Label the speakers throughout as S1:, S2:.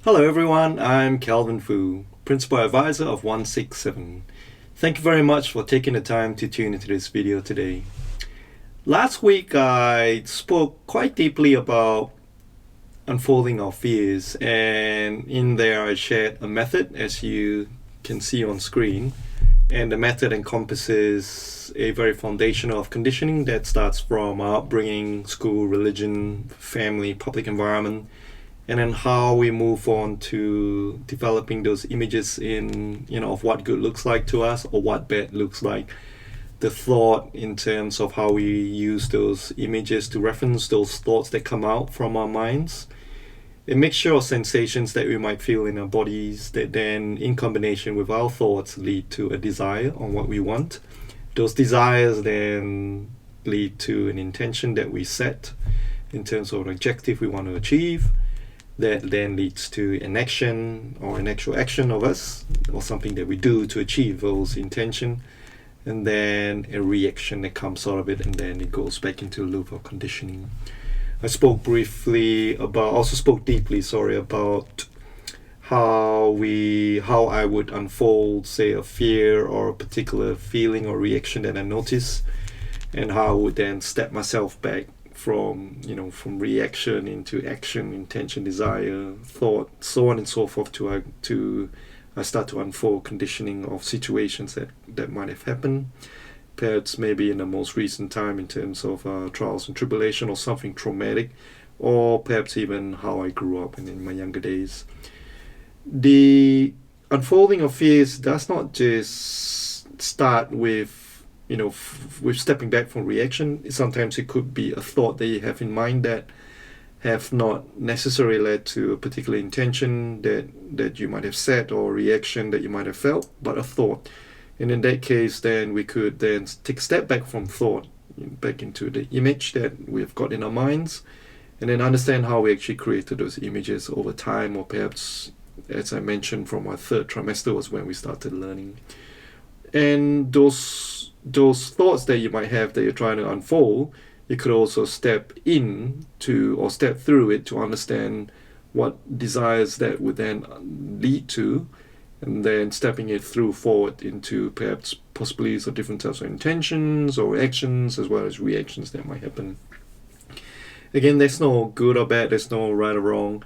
S1: Hello everyone, I'm Calvin Fu, Principal Advisor of 167. Thank you very much for taking the time to tune into this video today. Last week I spoke quite deeply about unfolding our fears, and in there I shared a method, as you can see on screen, and the method encompasses a very foundational of conditioning that starts from our upbringing, school, religion, family, public environment, and then how we move on to developing those images of what good looks like to us or what bad looks like. The thought in terms of how we use those images to reference those thoughts that come out from our minds. A mixture of sensations that we might feel in our bodies that then, in combination with our thoughts, lead to a desire on what we want. Those desires then lead to an intention that we set in terms of an objective we want to achieve. That then leads to an action or an actual action of us, or something that we do to achieve those intention, and then a reaction that comes out of it, and then it goes back into a loop of conditioning. I spoke deeply about how I would unfold, say, a fear or a particular feeling or reaction that I notice, and how I would then step myself back from reaction into action, intention, desire, thought, so on and so forth, to I start to unfold conditioning of situations that might have happened, perhaps maybe in the most recent time in terms of trials and tribulation or something traumatic, or perhaps even how I grew up in my younger days. The unfolding of fears does not just start with with stepping back from reaction. Sometimes it could be a thought that you have in mind that have not necessarily led to a particular intention that you might have set or reaction that you might have felt, but a thought. And in that case, then we could then take a step back from thought, back into the image that we've got in our minds, and then understand how we actually created those images over time, or perhaps, as I mentioned, from our third trimester was when we started learning. And those thoughts that you might have that you're trying to unfold, you could also step in to or step through it to understand what desires that would then lead to, and then stepping it through forward into perhaps possibilities of different types of intentions or actions as well as reactions that might happen. Again, there's no good or bad, there's no right or wrong.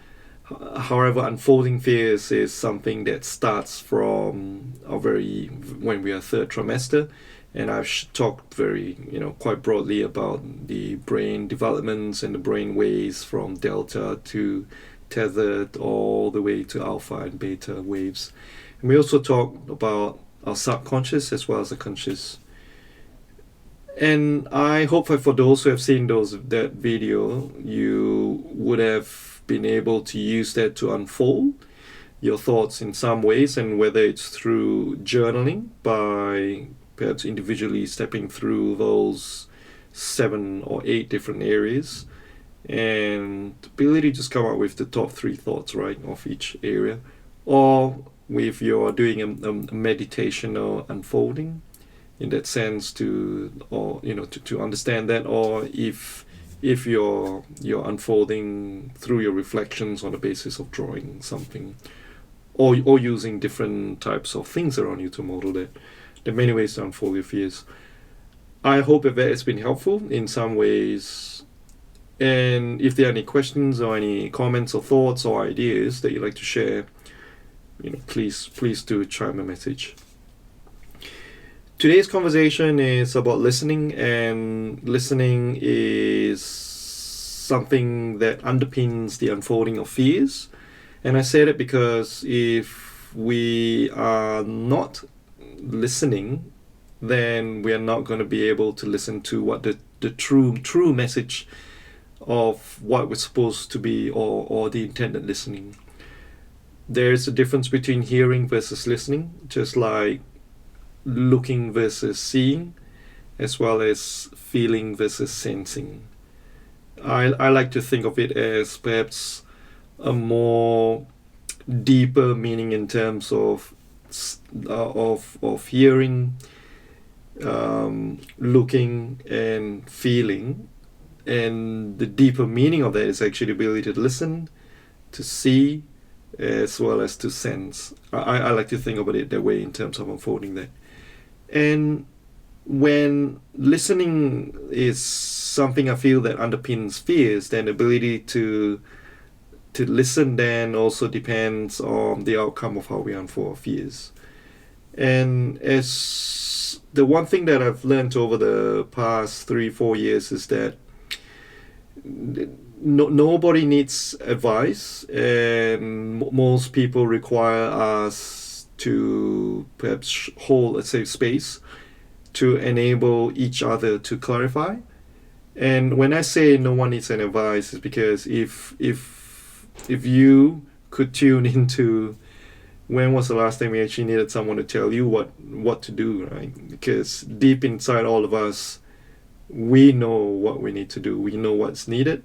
S1: However, unfolding fears is something that starts from when we are third trimester, and I've talked quite broadly about the brain developments and the brain waves from delta to tethered all the way to alpha and beta waves. And we also talked about our subconscious as well as the conscious. And I hope for those who have seen that video, you would have been able to use that to unfold your thoughts in some ways, and whether it's through journaling by perhaps individually stepping through those 7 or 8 different areas, and the ability to just come up with the top 3 thoughts, right, of each area, or if you're doing a meditation or unfolding in that sense to understand that, or if you're unfolding through your reflections on the basis of drawing something, or using different types of things around you to model that. There are many ways to unfold your fears. I hope that has been helpful in some ways, and if there are any questions or any comments or thoughts or ideas that you'd like to share, please do chime a message. Today's conversation is about listening, and listening is something that underpins the unfolding of fears. And I say that because if we are not listening, then we are not going to be able to listen to what the true message of what we're supposed to be, or the intended listening. There's a difference between hearing versus listening, just like looking versus seeing, as well as feeling versus sensing. I like to think of it as perhaps a more deeper meaning in terms of hearing, looking and feeling, and the deeper meaning of that is actually the ability to listen, to see, as well as to sense. I like to think about it that way in terms of unfolding that. And when listening is something I feel that underpins fears, then the ability to listen then also depends on the outcome of how we unfold fears. And as the one thing that I've learned over the past 3-4 years is that nobody needs advice, and most people require us to perhaps hold a safe space to enable each other to clarify. And when I say no one needs an advice, it's because if you could tune into when was the last time you actually needed someone to tell you what to do, right? Because deep inside all of us, we know what we need to do. We know what's needed.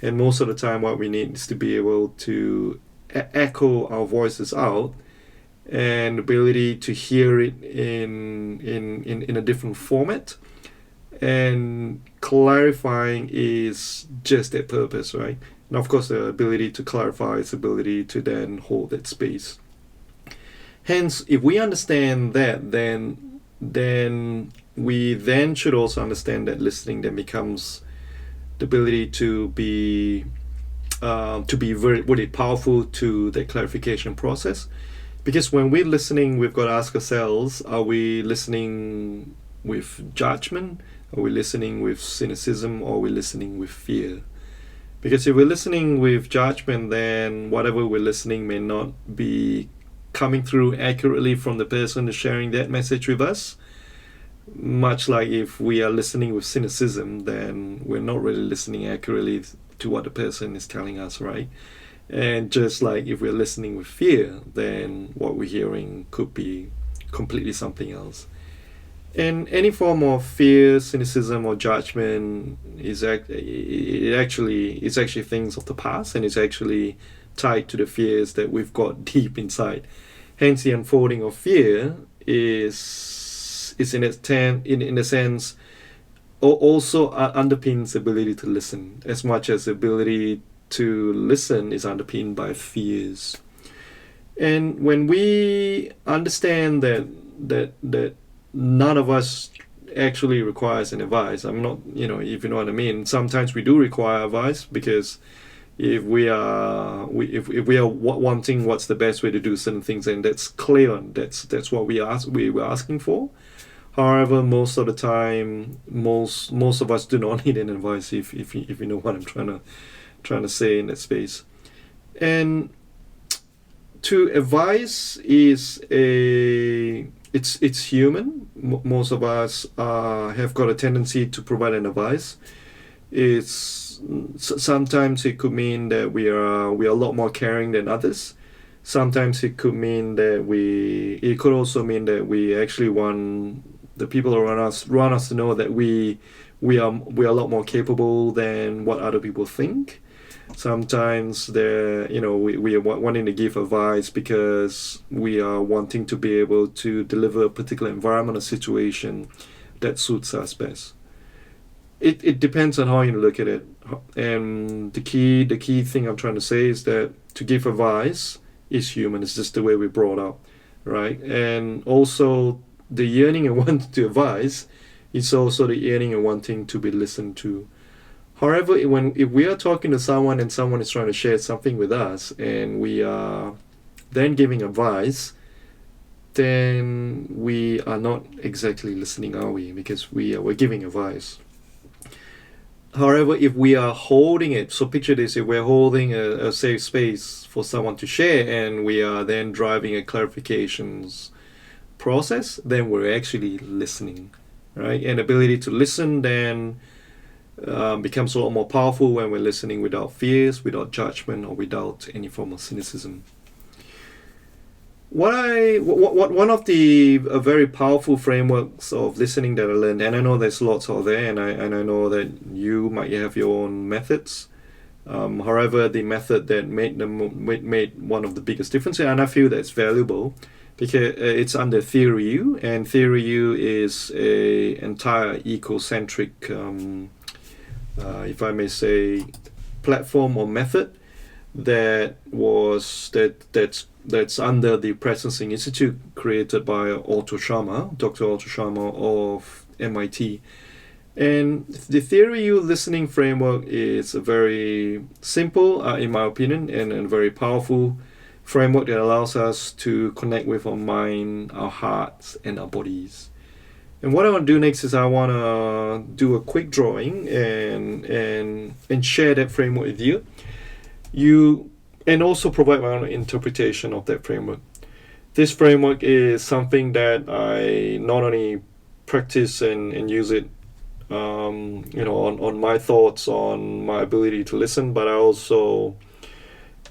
S1: And most of the time what we need is to be able to echo our voices out, and ability to hear it in a different format. And clarifying is just that purpose, right? And of course, the ability to clarify is the ability to then hold that space. Hence, if we understand that, then we then should also understand that listening then becomes the ability to be very, really powerful to the clarification process. Because when we're listening, we've got to ask ourselves, are we listening with judgment? Are we listening with cynicism? Or are we listening with fear? Because if we're listening with judgment, then whatever we're listening may not be coming through accurately from the person who's sharing that message with us. Much like if we are listening with cynicism, then we're not really listening accurately to what the person is telling us, right? And just like if we're listening with fear, then what we're hearing could be completely something else. And any form of fear, cynicism, or judgment is actually things of the past, and it's actually tied to the fears that we've got deep inside. Hence, the unfolding of fear is in a sense also underpins the ability to listen, as much as the ability to listen is underpinned by fears. And when we understand that none of us actually requires an advice, I'm not, if you know what I mean, sometimes we do require advice, because if we are wanting what's the best way to do certain things, and that's clear, that's what we were asking for. However, most of the time, most of us do not need an advice, if you know what I'm trying to say in that space. And to advise is it's human. Most of us have got a tendency to provide an advice. Sometimes it could mean that we are a lot more caring than others. Sometimes it could mean that it could also mean that we actually want the people around us to know that we are a lot more capable than what other people think. Sometimes we are wanting to give advice because we are wanting to be able to deliver a particular environment or situation that suits us best. It depends on how you look at it. And the key thing I'm trying to say is that to give advice is human. It's just the way we're brought up, right? And also the yearning and wanting to advise is also the yearning and wanting to be listened to. However, if we are talking to someone and someone is trying to share something with us, and we are then giving advice, then we are not exactly listening, are we? Because we're giving advice. However, if we are holding it, so picture this, if we're holding a safe space for someone to share, and we are then driving a clarifications process, then we're actually listening, right? And ability to listen then becomes a lot more powerful when we're listening without fears, without judgment, or without any form of cynicism. One of the very powerful frameworks of listening that I learned, and I know there's lots out there, and I know that you might have your own methods. However, the method that made one of the biggest differences, and I feel that's valuable, because it's under Theory U, and Theory U is a entire ecocentric, if I may say, platform or method that's under the Presencing Institute, created by Dr. Otto Sharma of MIT. And the Theory U listening framework is a very simple, in my opinion, and a very powerful framework that allows us to connect with our mind, our hearts, and our bodies. And what I want to do next is I want to do a quick drawing and share that framework with you. And also provide my own interpretation of that framework. This framework is something that I not only practice and use it, on my thoughts, on my ability to listen, but I also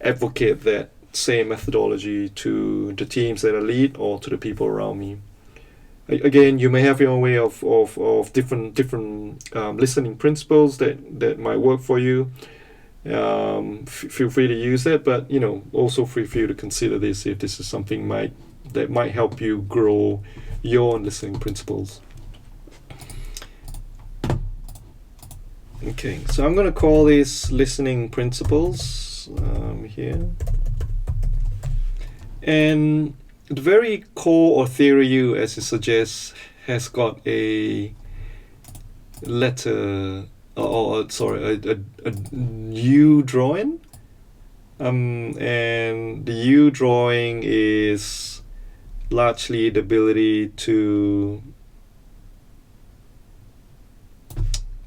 S1: advocate that same methodology to the teams that I lead or to the people around me. Again, you may have your own way of different listening principles that might work for you. Feel free to use that, but also feel free to consider this if this is something that might help you grow your own listening principles. Okay, so I'm going to call this listening principles here. And the very core of Theory U, as it suggests, has got a letter, a U drawing. And the U drawing is largely the ability to,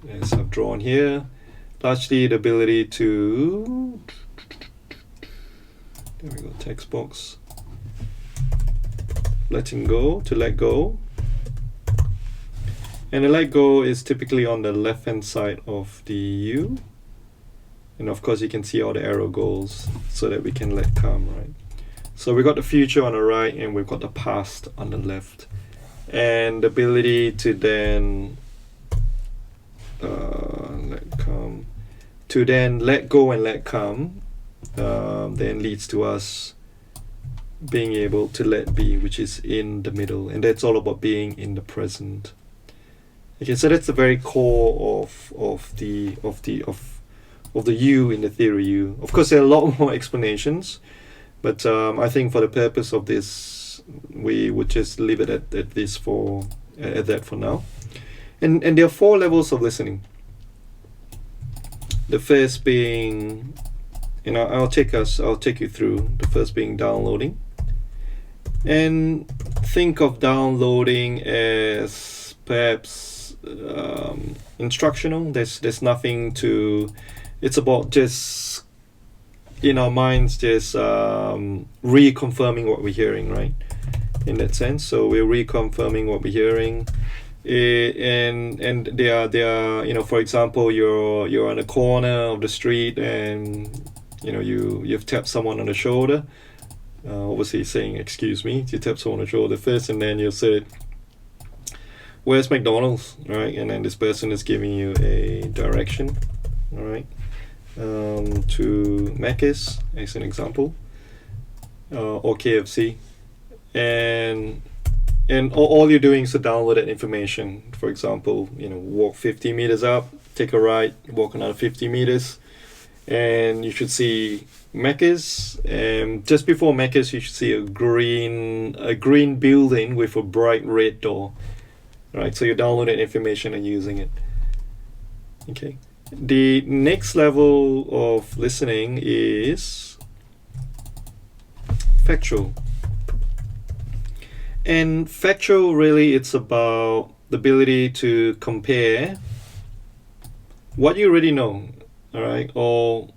S1: as I've drawn here, largely the ability to, there we go, text box, letting go, to let go. And the let go is typically on the left hand side of the U. And of course you can see all the arrow goals so that we can let come, right? So we've got the future on the right and we've got the past on the left. And the ability to then let go and let come then leads to us being able to let be, which is in the middle, and that's all about being in the present. Okay, so that's the very core of the U in the Theory U. Of course, there are a lot more explanations, but I think for the purpose of this, we would just leave it at that for now. And there are 4 levels of listening. The first being, I'll take you through. The first being downloading. And think of downloading as perhaps instructional. There's nothing to. It's about just in our minds, just reconfirming what we're hearing, right? In that sense, so we're reconfirming what we're hearing. And they are for example, you're on a corner of the street and you've tapped someone on the shoulder, obviously saying excuse me. You tap someone on the shoulder first and then you say, where's McDonald's, right? And then this person is giving you a direction, all right, to Macca's as an example, or KFC, and all you're doing is to download that information. For example, walk 50 meters up, take a right, walk another 50 meters, and you should see Macca's. And just before Macca's, you should see a green building with a bright red door. Right, so you download that information and using it. Okay. The next level of listening is factual. And factual, really, it's about the ability to compare what you already know, all right, or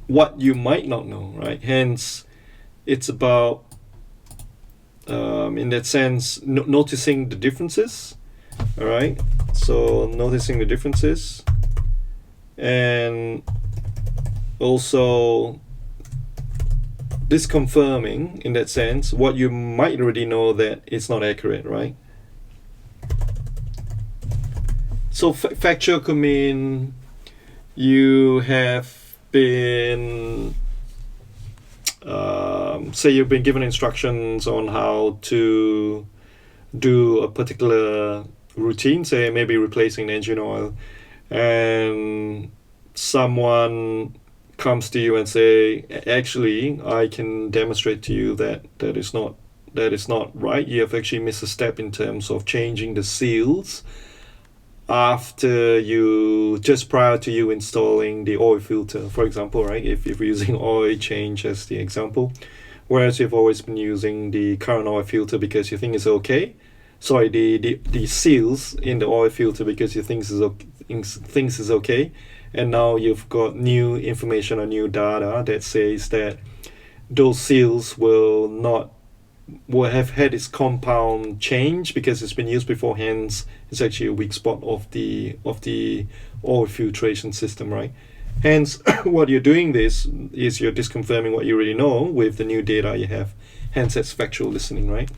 S1: what you might not know, right? Hence, it's about, in that sense, noticing the differences, all right? So noticing the differences, and also disconfirming, in that sense, what you might already know that it's not accurate, right? So factual could mean you have been, say you've been given instructions on how to do a particular routine, say maybe replacing the engine oil, and someone comes to you and say, actually, I can demonstrate to you that is not right. You have actually missed a step in terms of changing the seals after just prior to you installing the oil filter, for example, right? If you're using oil change as the example, whereas you've always been using the current oil filter because you think it's okay. Sorry, the seals in the oil filter because you think is okay, and now you've got new information or new data that says that those seals will have had its compound change because it's been used before, hence it's actually a weak spot of the oil filtration system, right? Hence, what you're doing this is you're disconfirming what you already know with the new data you have. Hence, that's factual listening, right?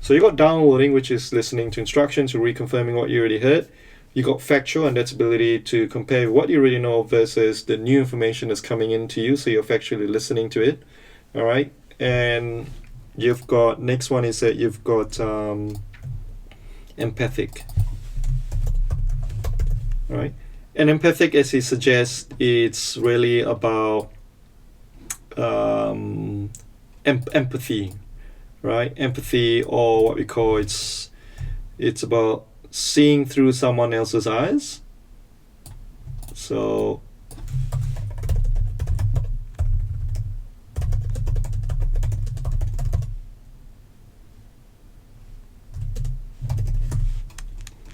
S1: So you got downloading, which is listening to instructions, you're reconfirming what you already heard. You got factual, and that's ability to compare what you already know versus the new information that's coming into you, so you're factually listening to it, all right? And you've got, next one is that you've got empathic, all right? And empathic, as it suggests, it's really about empathy, right? Empathy, or what we call it's about seeing through someone else's eyes. So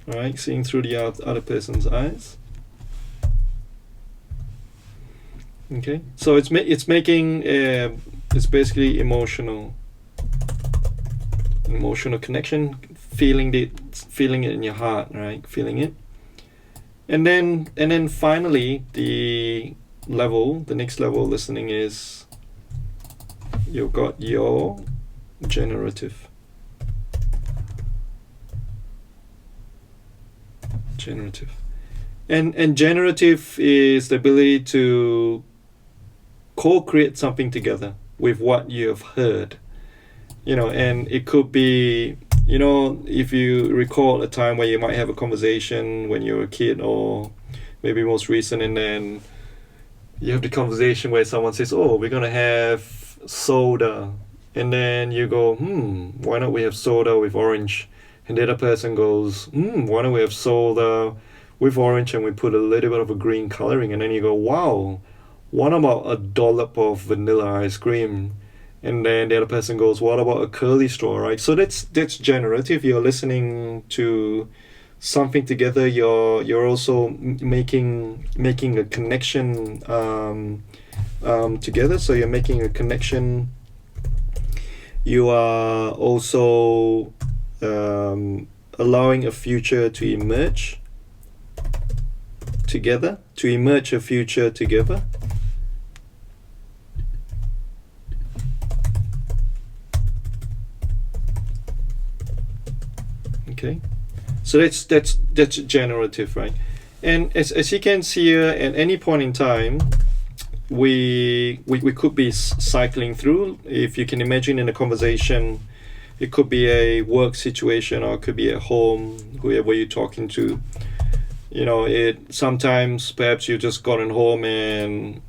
S1: right, seeing through the other person's eyes. Okay, so it's making it's basically emotional connection, feeling it in your heart, right? Feeling it, and then finally the next level of listening is you've got your generative. And generative is the ability to co-create something together with what you have heard, and it could be, if you recall a time where you might have a conversation when you were a kid, or maybe most recent, and then you have the conversation where someone says, oh, we're gonna have soda, and then you go, why not we have soda with orange? And the other person goes, why don't we have soda with orange and we put a little bit of a green coloring? And then you go, wow, what about a dollop of vanilla ice cream? And then the other person goes, what about a curly straw, right? So that's generative. You're listening to something together. You're also making a connection together. So you're making a connection. You are also allowing a future to emerge together, a future together. Okay, so that's generative, right? And as you can see here, at any point in time, we could be cycling through. If you can imagine in a conversation, it could be a work situation, or it could be at home, whoever you're talking to. It sometimes perhaps you just gotten home and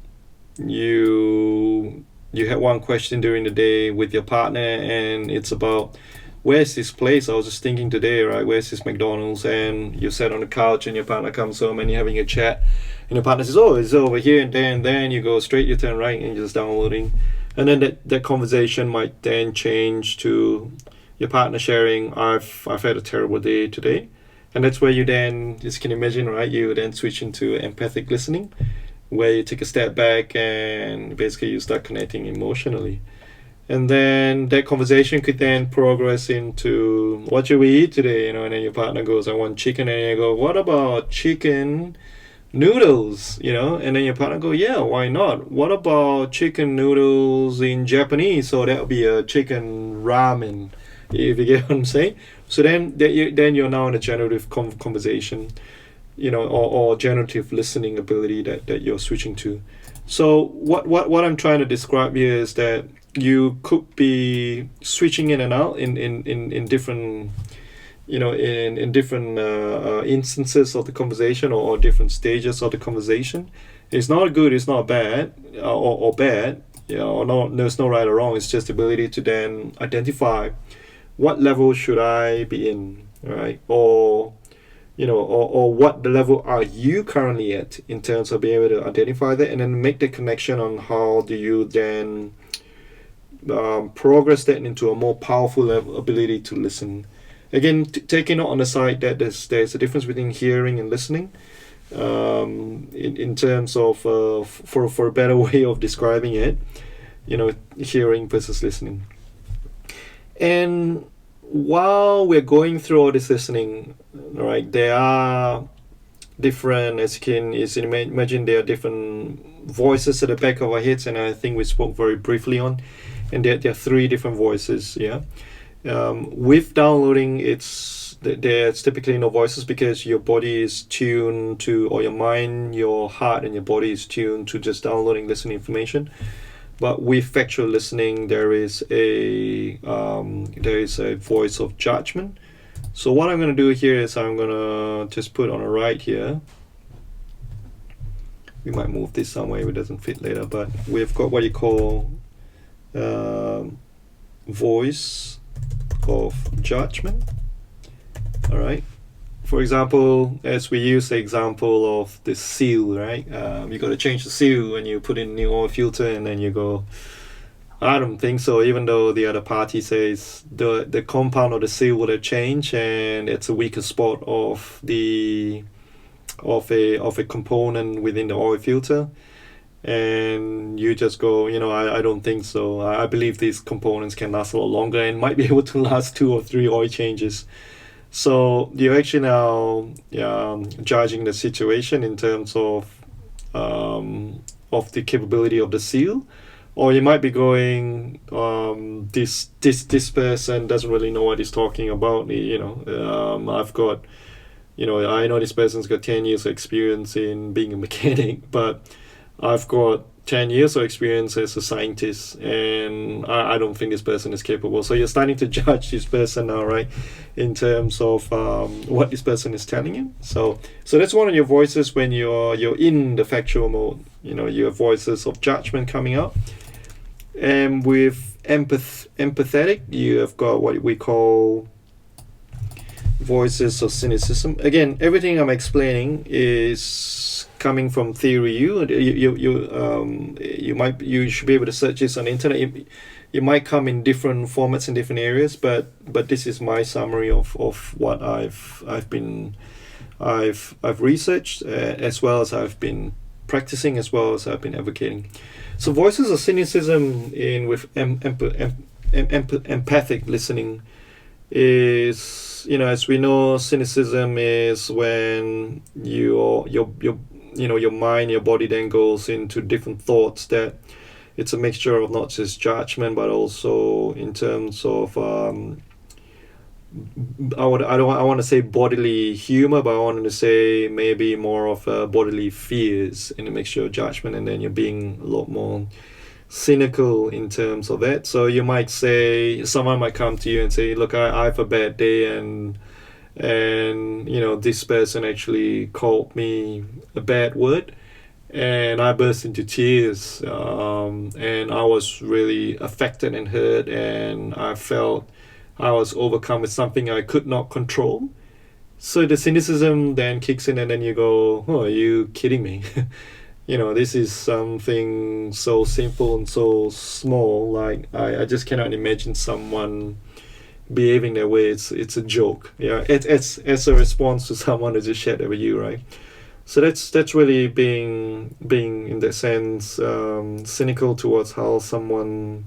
S1: you had one question during the day with your partner, and it's about, where's this place? I was just thinking today, right? Where's this McDonald's? And you sat on the couch and your partner comes home and you're having a chat, and your partner says, oh, it's over here, and then you go straight, you turn right, and you're just downloading. And then that conversation might then change to your partner sharing, I've had a terrible day today. And that's where you then, just can imagine, right? You then switch into empathic listening, where you take a step back and basically you start connecting emotionally. And then that conversation could then progress into, what should we eat today? And then your partner goes, I want chicken. And you go, what about chicken noodles? And then your partner go, yeah, why not? What about chicken noodles in Japanese? So that would be a chicken ramen, if you get what I'm saying. So then you're now in a generative conversation, or generative listening ability that you're switching to. So what I'm trying to describe here is that you could be switching in and out in different, in different instances of the conversation, or different stages of the conversation. It's not good, it's not bad, or bad, or no, there's no right or wrong. It's just the ability to then identify what level should I be in, right? Or or what the level are you currently at in terms of being able to identify that, and then make the connection on how do you then progress that into a more powerful level ability to listen. Again, taking it on the side that there's a difference between hearing and listening. In terms of for a better way of describing it, hearing versus listening. And while we're going through all this listening, right, there are different, as you can imagine, there are different voices at the back of our heads, and I think we spoke very briefly on, and there are three different voices. With downloading, there's typically no voices because your body is tuned to, or your mind, your heart, and your body is tuned to just downloading, listening information. But with factual listening, there is a voice of judgment. So what I'm going to do here is I'm going to just put on the right here. We might move this somewhere if it doesn't fit later, but we've got what you call voice of judgment. All right. For example, as we use the example of the seal, right? You got to change the seal when you put in a new oil filter, and then you go, I don't think so, even though the other party says the compound of the seal would have changed, and it's a weaker spot of a component within the oil filter, and you just go, I don't think so. I believe these components can last a lot longer and might be able to last 2 or 3 oil changes. So you're actually now judging the situation in terms of the capability of the seal, or you might be going, this person doesn't really know what he's talking about. I've got, I know this person's got 10 years of experience in being a mechanic, but I've got 10 years of experience as a scientist, and I don't think this person is capable. So you're starting to judge this person now, right, in terms of what this person is telling you. So that's one of your voices when you're in the factual mode. You have voices of judgment coming out. And with empathetic, you have got what we call voices of cynicism. Again, everything I'm explaining is coming from theory. You should be able to search this on the internet. It might come in different formats in different areas, but this is my summary of what I've researched, as well as I've been practicing, as well as I've been advocating. So voices of cynicism with empathic listening is, as we know, cynicism is when your mind, your body then goes into different thoughts that it's a mixture of not just judgment, but also in terms of I want to say bodily humor, but I wanted to say maybe more of bodily fears in a mixture of judgment, and then you're being a lot more cynical in terms of that. So you might say, someone might come to you and say, look, I have a bad day, and this person actually called me a bad word, and I burst into tears, and I was really affected and hurt, and I felt I was overcome with something I could not control. So the cynicism then kicks in, and then you go, oh, are you kidding me? This is something so simple and so small. Like, I just cannot imagine someone behaving that way. It's a joke. It's a response to someone who just shared that with you, right? So that's really being in that sense cynical towards how someone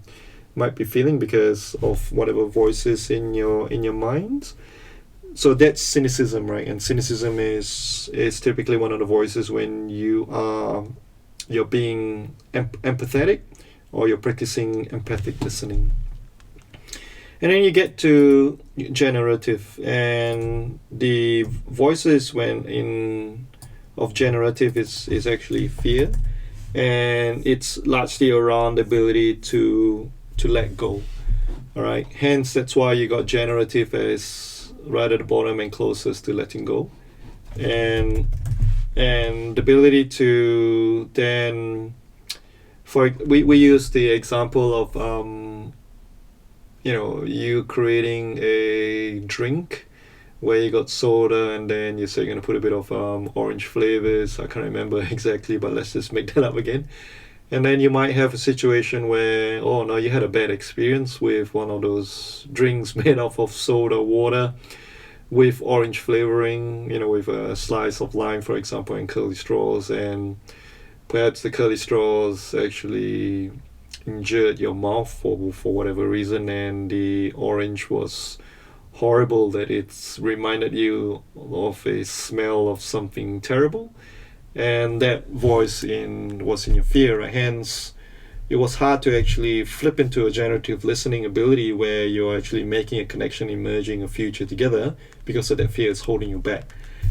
S1: might be feeling because of whatever voices in your mind. So that's cynicism, right? And cynicism is typically one of the voices when you're being empathetic, or you're practicing empathic listening. And then you get to generative, and the voices of generative is actually fear, and it's largely around the ability to let go. All right, hence that's why you got generative as right at the bottom and closest to letting go. And and the ability to then, we use the example of you creating a drink where you got soda and then you say you're going to put a bit of orange flavors. I can't remember exactly, but let's just make that up again. And then you might have a situation where, oh no, you had a bad experience with one of those drinks made up of soda water with orange flavoring, with a slice of lime, for example, and curly straws. And perhaps the curly straws actually injured your mouth for whatever reason, and the orange was horrible, that it's reminded you of a smell of something terrible. And that voice was in your fear. Hence, it was hard to actually flip into a generative listening ability where you're actually making a connection, emerging a future together, because of that fear is holding you back.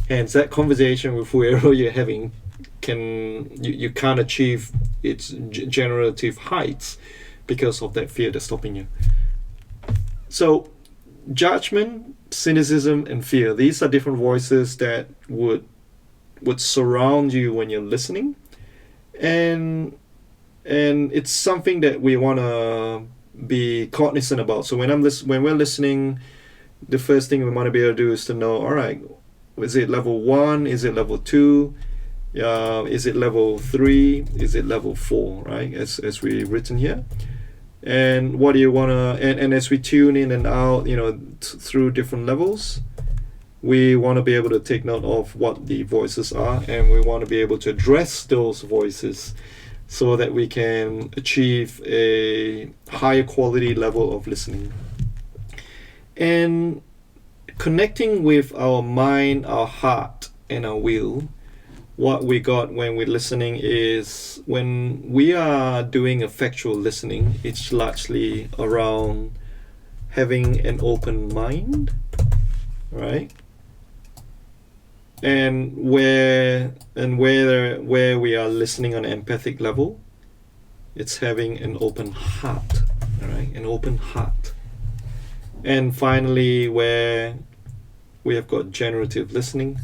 S1: Hence, that conversation with whoever you're having you can't achieve its generative heights because of that fear that's stopping you. So, judgment, cynicism, and fear, these are different voices that would surround you when you're listening, and it's something that we want to be cognizant about. So when we're listening, the first thing we want to be able to do is to know, all right, is it level 1, is it level 2, is it level 3, is it level 4, right, as we've written here. And what do you want to, and as we tune in and out, through different levels, we want to be able to take note of what the voices are, and we want to be able to address those voices so that we can achieve a higher quality level of listening. And connecting with our mind, our heart, and our will, what we got when we're listening is, when we are doing effectual listening, it's largely around having an open mind, right? And where we are listening on an empathic level, it's having an open heart, all right, an open heart. And finally, where we have got generative listening,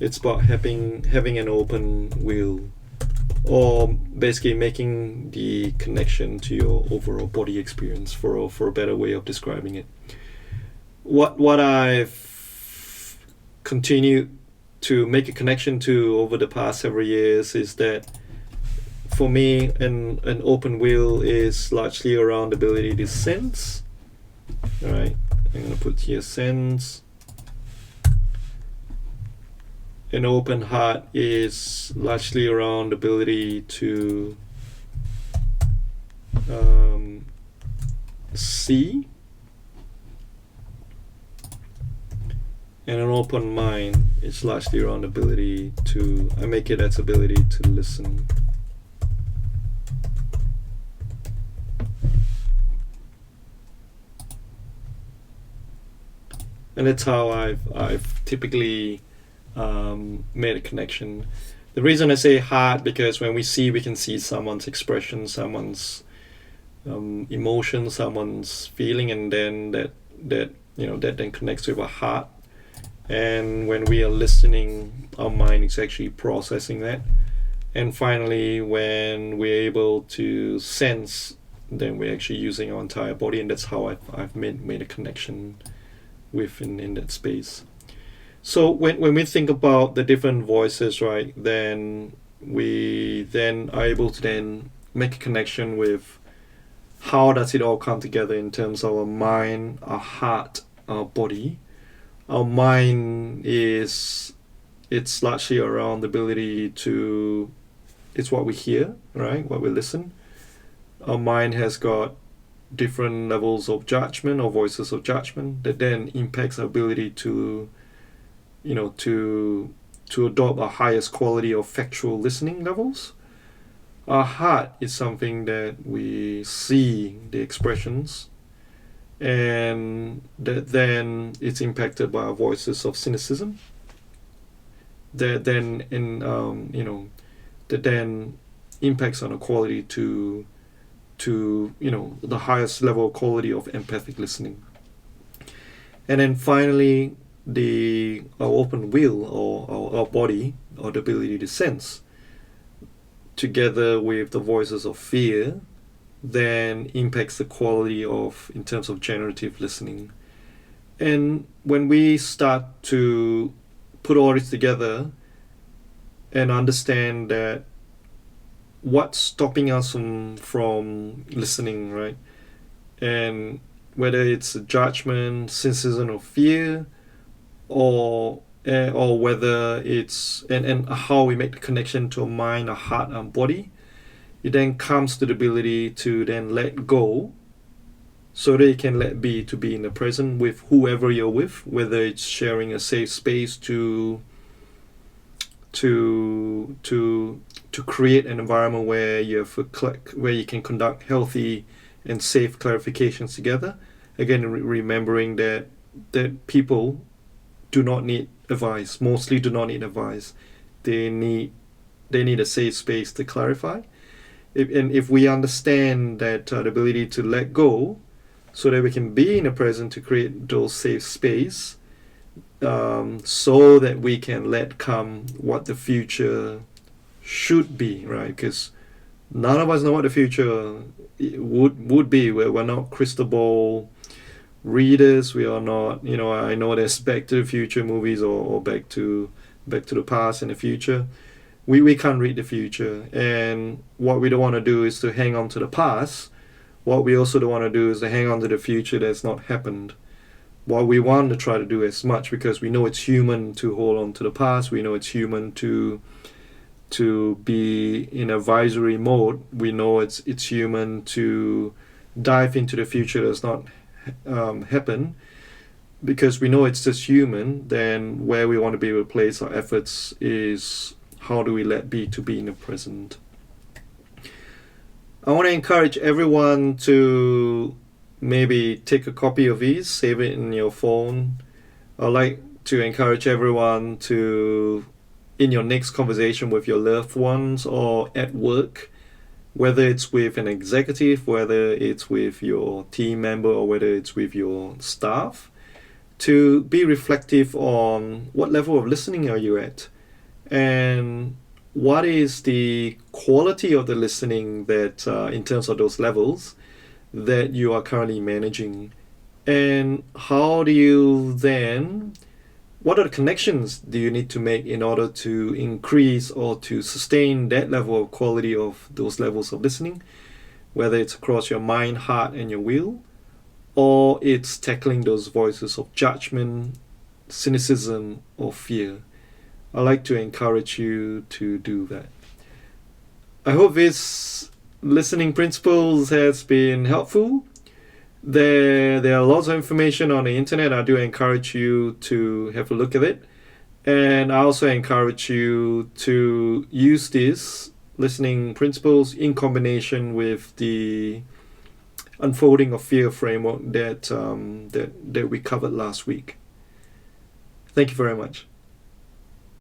S1: it's about having an open will, or basically making the connection to your overall body experience, for a better way of describing it. What I've continued to make a connection to over the past several years is that, for me, an open will is largely around the ability to sense. All right, I'm going to put here sense. An open heart is largely around the ability to see. And an open mind is largely around ability to, I make it as ability to listen. And that's how I've typically made a connection. The reason I say heart, because when we see, we can see someone's expression, someone's emotion, someone's feeling, and then that then connects with our heart. And when we are listening, our mind is actually processing that. And finally, when we're able to sense, then we're actually using our entire body, and that's how I've made a connection in that space. So when we think about the different voices, right, then we then are able to then make a connection with how does it all come together in terms of our mind, our heart, our body. Our mind it's largely around the ability to, it's what we hear, right, what we listen. Our mind has got different levels of judgment or voices of judgment that then impacts our ability to adopt our highest quality of factual listening levels. Our heart is something that we see the expressions, and that then it's impacted by our voices of cynicism. That then that then impacts on our quality to the highest level of quality of empathic listening. And then finally, our open will, or our body, or the ability to sense, together with the voices of fear, then impacts the quality of, in terms of generative listening. And when we start to put all this together and understand that what's stopping us from listening, right? And whether it's a judgment, cynicism, or fear, or whether it's and how we make the connection to our mind, our heart, our body, it then comes to the ability to then let go, so that you can let be, to be in the present with whoever you're with, whether it's sharing a safe space to create an environment where where you can conduct healthy and safe clarifications together. Again, remembering that people do not need advice, mostly do not need advice. They need a safe space to clarify. If we understand that the ability to let go, so that we can be in the present to create those safe space, so that we can let come what the future should be, right? Because none of us know what the future would be. We're not crystal ball readers. We are not, I know there's Back to the Future movies, or Back to the Past and the Future. We can't read the future, and what we don't want to do is to hang on to the past. What we also don't want to do is to hang on to the future that's not happened. What we want to try to do as much, because we know it's human to hold on to the past, we know it's human to be in advisory mode, we know it's human to dive into the future that's not happen, because we know it's just human. Then where we want to be able to place our efforts is, how do we let be to be in the present? I want to encourage everyone to maybe take a copy of these, save it in your phone. I'd like to encourage everyone to, in your next conversation with your loved ones or at work, whether it's with an executive, whether it's with your team member, or whether it's with your staff, to be reflective on what level of listening are you at, and what is the quality of the listening that, in terms of those levels, that you are currently managing, and how do you then, what are the connections do you need to make in order to increase or to sustain that level of quality of those levels of listening, whether it's across your mind, heart, and your will, or it's tackling those voices of judgment, cynicism, or fear. I'd like to encourage you to do that. I hope this listening principles has been helpful. There are lots of information on the internet. I do encourage you to have a look at it. And I also encourage you to use these listening principles in combination with the unfolding of fear framework that we covered last week. Thank you very much.